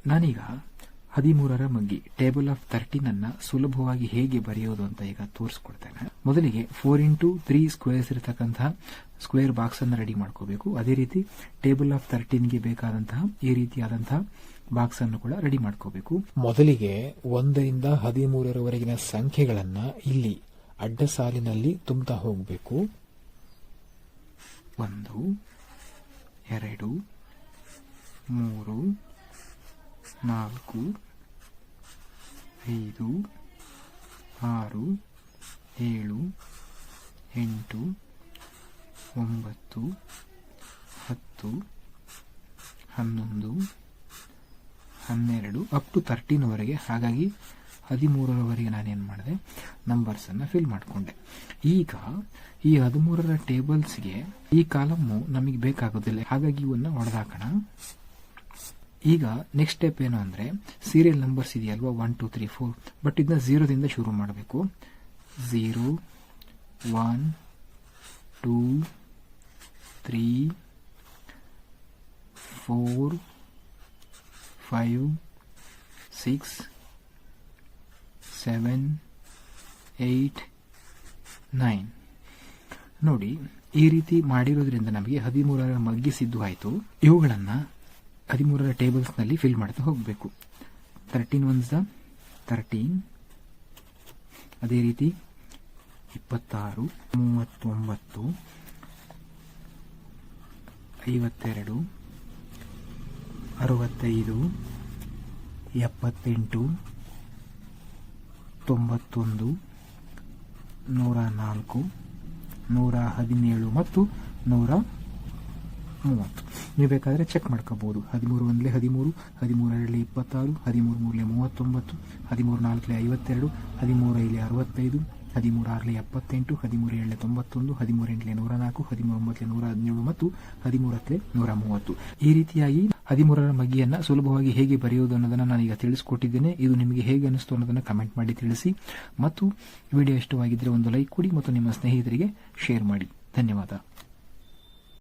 ನಾನೀಗ 13ರ ಮಗ್ಗಿ table of 13 ಅನ್ನ ಸುಲಭವಾಗಿ ಹೇಗೆ ಬರೆಯೋದು ಅಂತ ಈಗ ತೋರಿಸ್ಕೊಡ್ತೇನೆ. ಮೊದಲಿಗೆ 4x3 ಸ್ಕ್ವೇರ್ಸ್ ಇರತಕ್ಕಂತಹ ಸ್ಕ್ವೇರ್ ಬಾಕ್ಸ್ ಅನ್ನು ರೆಡಿ ಮಾಡ್ಕೋಬೇಕು. ಅದೇ ರೀತಿ ಟೇಬಲ್ ಆಫ್ 13ಗೆ ಬೇಕಾದಂತಹ ಈ ರೀತಿಯಾದಂತಹ ಬಾಕ್ಸ್ ಅನ್ನು ಕೂಡ ರೆಡಿ ಮಾಡ್ಕೋಬೇಕು. ಮೊದಲಿಗೆ 1ರಿಂದ 13ರವರೆಗಿನ ಸಂಖ್ಯೆಗಳನ್ನ ಇಲ್ಲಿ ಅಡ್ಡ ಸಾಲಿನಲ್ಲಿ ತುಂಬುತ್ತಾ ಹೋಗಬೇಕು. 1 2 3 4 5 6 7 8 9 10 11 12 ಅಪ್ ಟು 13ವರೆಗೆ. ಹಾಗಾಗಿ 13ರವರೆಗೆ ನಾನೇನು ಮಾಡಿದೆ, ನಂಬರ್ಸ್ ಅನ್ನ ಫಿಲ್ ಮಾಡಿಕೊಂಡೆ. ಈಗ ಈ 13ರ ಟೇಬಲ್ಸ್ಗೆ ಈ ಕಾಲಮ್ಮು ನಮಗೆ ಬೇಕಾಗೋದಿಲ್ಲ, ಹಾಗಾಗಿ ಇವನ್ನ ಹೊಡೆದಾಕೋಣ. ಈಗ ನೆಕ್ಸ್ಟ್ ಸ್ಟೆಪ್ ಏನು ಅಂದ್ರೆ, ಸೀರಿಯಲ್ ನಂಬರ್ಸ್ ಇದೆಯಲ್ವಾ 1 2 3 4, ಬಟ್ ಇದನ್ನ 0ದಿಂದ ಶುರು ಮಾಡಬೇಕು. 0 1 2 3 4 5 6 7 8 9. ನೋಡಿ, ಈ ರೀತಿ ಮಾಡಿರೋದ್ರಿಂದ ನಮಗೆ 13ರ ಮಗ್ಗಿ ಸಿದ್ದು ಆಯಿತು. ಇವುಗಳನ್ನ 13ರ ಟೇಬಲ್ಸ್ ನಲ್ಲಿ ಫಿಲ್ ಮಾಡ್ತಾ ಹೋಗಬೇಕು. 13 1s 13, ಅದೇ ರೀತಿ 26, 39, 52, 65, 78, 91, 104, 117 ಮತ್ತು 130. ನೀವು ಬೇಕಾದ್ರೆ ಚೆಕ್ ಮಾಡ್ಕೋಬಹುದು. 13 1 13, 13 2 26, 13 3 39, 13 4 52, 13 5 65, 13 6 78, 13 7 91, 13 8 104, 13 9 117 ಮತ್ತು 13 130. ಈ ರೀತಿಯಾಗಿ 13ರ ಮಗ್ಗಿಯನ್ನ ಸುಲಭವಾಗಿ ಹೇಗೆ ಬರೆಯುವುದು ಅನ್ನೋದನ್ನ ನಾನೀಗ ತಿಳಿಸಿಕೊಟ್ಟಿದ್ದೇನೆ. ಇದು ನಿಮಗೆ ಹೇಗೆ ಅನಿಸ್ತು ಅನ್ನೋದನ್ನ ಕಮೆಂಟ್ ಮಾಡಿ ತಿಳಿಸಿ. ಮತ್ತು ವಿಡಿಯೋ ಇಷ್ಟವಾಗಿದ್ದರೆ ಒಂದು ಲೈಕ್ ಕೊಡಿ ಮತ್ತು ನಿಮ್ಮ ಸ್ನೇಹಿತರಿಗೆ ಶೇರ್ ಮಾಡಿ. ಧನ್ಯವಾದ.